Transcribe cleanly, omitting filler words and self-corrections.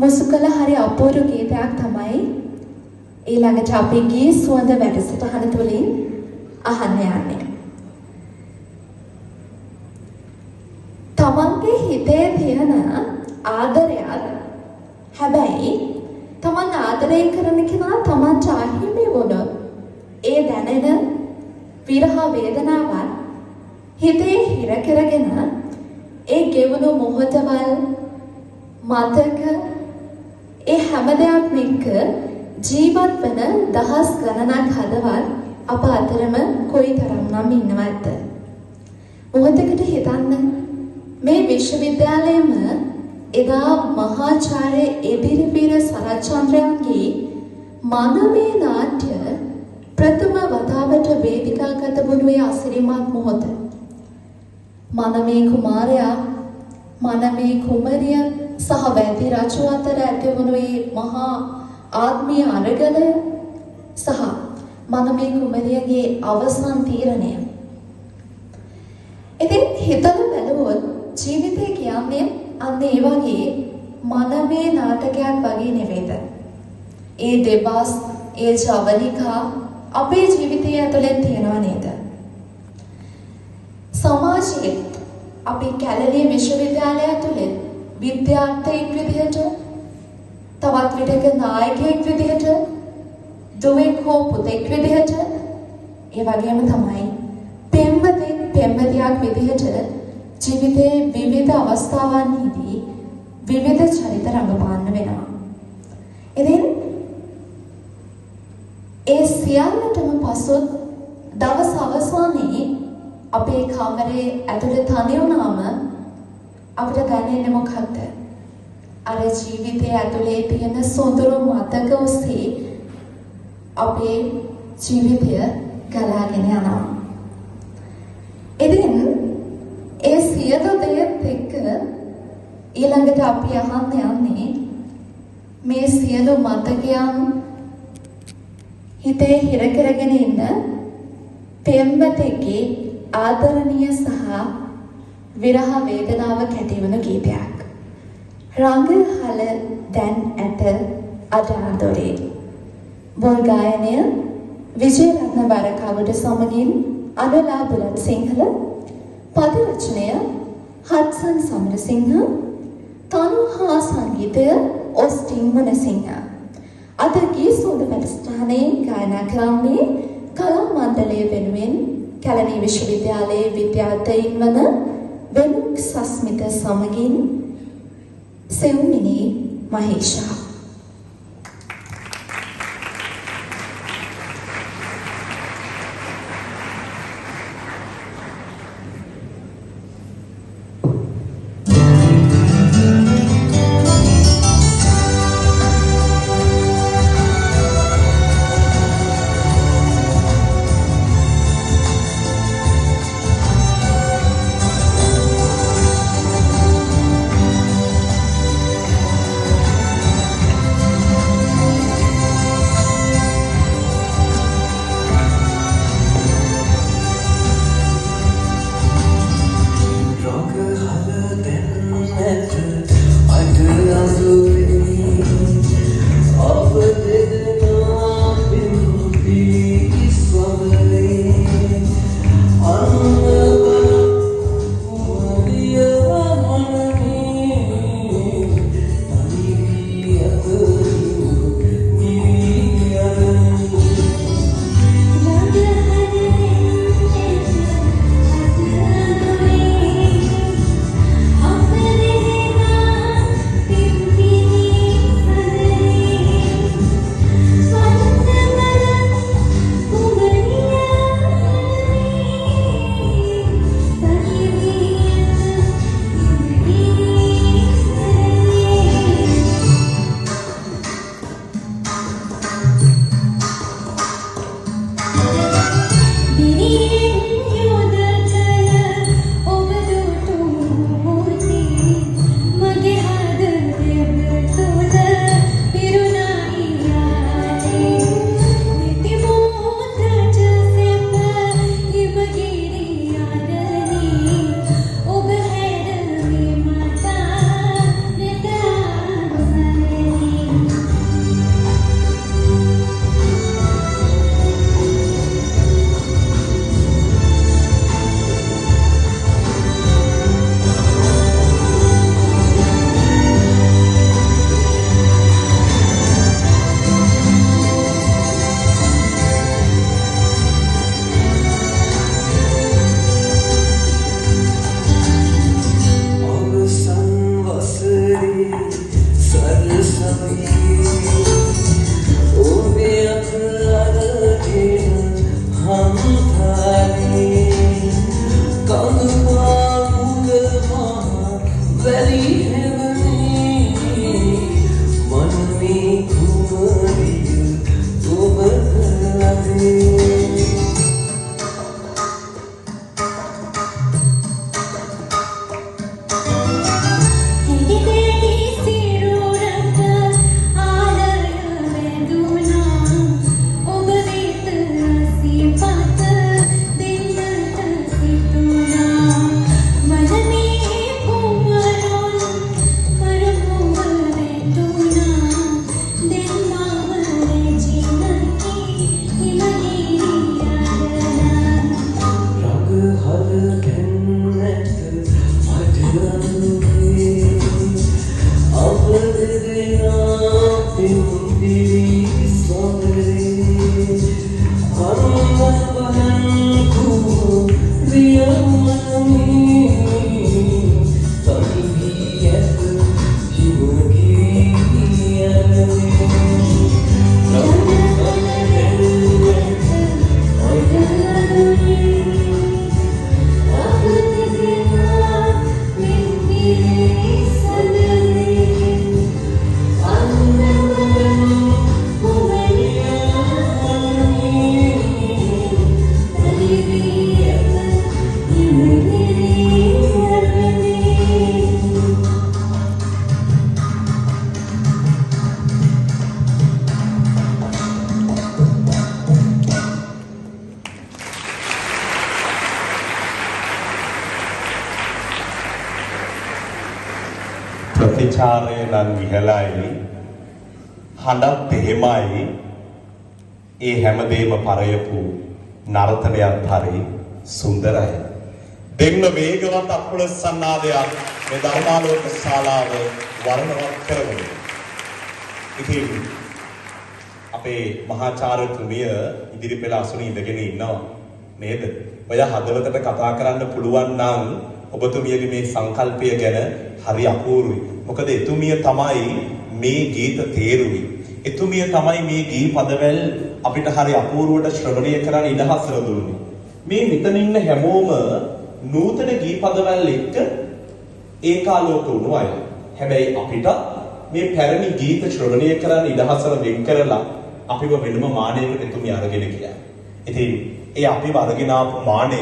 මුසුකල හරි අපූර්ව ගීතයක් තමයි ඊළඟට අපි ගී සුවඳ වැඩසටහන තුළින් අහන්න යන්නේ. තමන්ගේ හිතේ තියෙන ආදරයත් හැබැයි තමන් ආදරය කරන කෙනා තමන්ට අහිමි වුණොත් ඒ දැනෙන විරහ වේදනාවත් හිතේ හිර කරගෙන ඒ ගෙවුණු මොහොතවල් මතක ඒ හැම දෙයක්ම එක්ක ජීවත් වන දහස් ගණනක් හදවත් අප අතරම කොයිතරම්නම් ඉන්නවද? මොහොතකට හිතන්න මේ විශ්වවිද්‍යාලයේම එදා මහාචාර්ය එදිරිවීර සරච්චන්ද්‍රයන්ගේ මනමේ නාට්‍ය ප්‍රථම වතාවට වේදිකාගත වුණේ අසිරිමත් මොහොත. මනමේ කුමාරයා මනමේ කුමරිය සහ වැදි රජු අතර ඇති වුණේ මහා ආත්මීය අරගලය සහ මනමේ කුමරියගේ අවසන් තීරණය. ඉතින් හිතලා බැලුවොත් ජීවිතය කියන්නේ අන්න ඒ වගේ මනමේ නාටකයක් වගේ නෙවෙයිද? ඒ දෙබස්, ඒ ජවනිකා අපේ ජීවිතය ඇතුළේ තියෙනව නේද? සමාජයේ අපි කැලණිය විශ්වවිද්‍යාලය ඇතුළේ විද්‍යාර්ථයෙක් විදිහට, තවත් විටක නායකයෙක් විදිහට, දුවෙක් හෝ පුතෙක් විදිහට, ඒ වගේම තමයි පෙම්වතෙක් පෙම්වතියක් විදිහට ජීවිතයේ විවිධ අවස්ථාවන්හිදී විවිධ චරිත රඟපාන්න වෙනවා. ඉතින් ඒ සියල්ලටම පසුත් දවස් අවසානයේ අපේ කාමරේ ඇතුළේ තනි වුණාම අපිට දැනෙන්නේ මොකක්ද? අර ජීවිතයේ ඇතුළේ තියෙන සොඳුරු මතක ඔස්සේ අපේ ජීවිතය ගලාගෙන යනවා. ඉතින් ඒ සියලු දේත් එක්ක ඊළඟට අපි අහන්න යන්නේ මේ සියලු මතකයන් හිතේ හිර කරගෙන ඉන්න පෙම්වතෙක්ගේ ආදරණීය සහ විරහ වේදනාව කැටිවන ගීතයක්. රංගහල දැන් ඇත අද ආදරේ. බොල් ගායනය විජේරත්න වරකවුඩ සමගින් අනුලා බුලත් සිංහල, පද රචනය හඩ්සන් සමරසිංහ, තනු හා සංගීතය ඔස්ටින් වනසිංහ. අද ගී සුවඳ වැඩසටහනේ ගායනා කරන්නේ කලා මණ්ඩලය වෙනුවෙන් කැලණිය විශ්වවිද්‍යාලයේ විද්‍යාර්ථයින් වන වෙනුක් සස්මිත සමගින් සෙව්මිනී මහේෂා. Be ප්‍රතිචාරය නම් විහලයි හඬත් එහෙමයි ඒ හැමදේම පරයපු නර්තනයත් හරි සුන්දරයි දෙන්න වේගවත් අප්පුල සන්නාදයක් මේ ධර්මාලෝක ශාලාව වර්ණවත් කරමු ඉතින් අපේ මහාචාර්යතුමිය ඉදිරි පෙළ අසුන ඉඳගෙන ඉන්නවා නේද ඔය හදවතට කතා කරන්න පුළුවන් නම් ඔබතුමියගේ මේ සංකල්පය ගැන හරි අපූර්වයි. මොකද එතුමිය තමයි මේ ගීත තේරුවේ. එතුමිය තමයි මේ ගී පදවැල් අපිට හරි අපූර්වට ශ්‍රවණය කරන්න ඉඩහසර දුන්නේ. මේ මෙතන ඉන්න හැමෝම නූතන ගී පදවැල් එක්ක ඒකාලෝක වුණු අය. හැබැයි අපිට මේ පැරණි ගීත ශ්‍රවණය කරන්න ඉඩහසර වෙන් කරලා අපිව වෙනම මානයකට එතුමිය අරගෙන ගියා. ඉතින් ඒ අපිව අරගෙන ආපු මානය